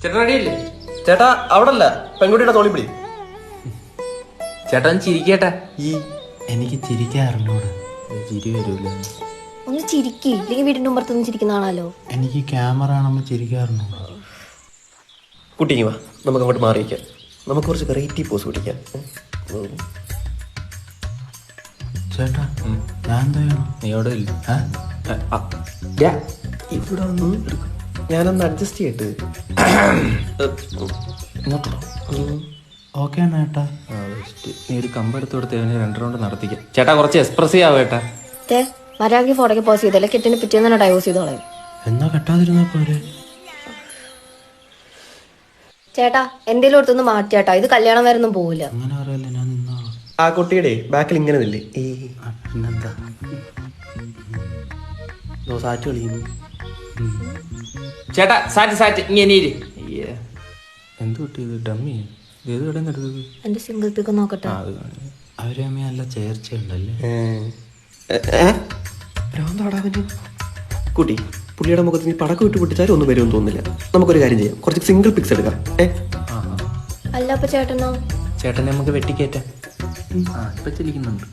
ചേട്ടൻ റെഡിയല്ലേ? ചേട്ടാ അവിടെ അല്ല, പെൺകുട്ടിയുടെ തോളി പിടി. ചേട്ടൻ ചിരിക്കേട്ടാ. എനിക്ക് ചിരിക്കാറുണ്ടോട്, ചിരി വരൂല. ഒന്ന് ചിരിക്കി, ഇല്ലെങ്കിൽ വീടിന്റെ മുമ്പത്തൊന്നും ചിരിക്കുന്ന ആണല്ലോ. എനിക്ക് ക്യാമറ കാണുമ്പോൾ ചിരിക്കാറുണ്ടോ? കുട്ടിങ്ങി വാ, നമുക്ക് അങ്ങോട്ട് മാറിയിക്കാം. നമുക്ക് കുറച്ച് വെറൈറ്റി പോസ് പിടിക്കാം. ചേട്ടാ ഞാൻ എന്താ ചെയ്യണം? നീ അവിടെ ഇല്ല. ഇവിടെ ഒന്ന് ഞാനൊന്ന് അഡ്ജസ്റ്റ് ചെയ്തിട്ട് ഇങ്ങോട്ടോ. ഓക്കെ ആണ് ചേട്ടാ. നീ ഒരു കമ്പെടുത്ത് കൊടുത്ത് അവന് 2 റൗണ്ട് നടത്തിക്കാം. ചേട്ടാ കുറച്ച് എക്സ്പ്രസീവ് ആവേട്ടാ. മര്യാദയ്ക്ക് ഫോട്ടോയ്ക്ക് പോസ് ചെയ്തല്ലേ, കെട്ടിന് പിറ്റേന്ന് തന്നെ ഡൈവോഴ്സ് ചെയ്തോളെ. എന്നാ കെട്ടാതിരുന്നാ പോരെ? ചേട്ടാ എന്തേലും അടുത്തൊന്ന് മാറ്റിയാട്ടാ, ഇത് കല്യാണം വരെ ഒന്നും പോവില്ല. അങ്ങനെ പറയല്ലേ, ഞാൻ നിന്നാ. ആ കുട്ടിയുടെ ബാക്കിൽ ഇങ്ങനെ നില്ലേ. പിന്നെന്താ സാറ്റ് കളിക്കുന്നു. ചേട്ടാ സാറ്റ് ഇങ്ങനെ ഇരി. എന്ത് കിട്ടിയത്? ഡമ്മി ഏത് കടയിൽ നിന്ന് എടുത്തത്? എന്റെ സിംഗിൾ പിക്ക് നോക്കട്ടെ. അത് കാണി. അവരെ അമ്മ നല്ല ചേർച്ചയുണ്ടല്ലേ. ഭ്രാന്താടാവന്. കുട്ടി, പുള്ളിയുടെ മുഖത്ത് നീ പടക്കം ഇട്ട് പൊട്ടിച്ചാലും ഒന്നും വരുമെന്ന് തോന്നുന്നില്ല. നമുക്കൊരു കാര്യം ചെയ്യാം, കുറച്ച് സിംഗിൾ പിക്സ് എടുക്കാം. അല്ല അപ്പൊ ചേട്ടനോ? ചേട്ടനെ നമുക്ക് വെട്ടിക്കേറ്റാം. ഇപ്പൊ ചിരിക്കുന്നുണ്ട്.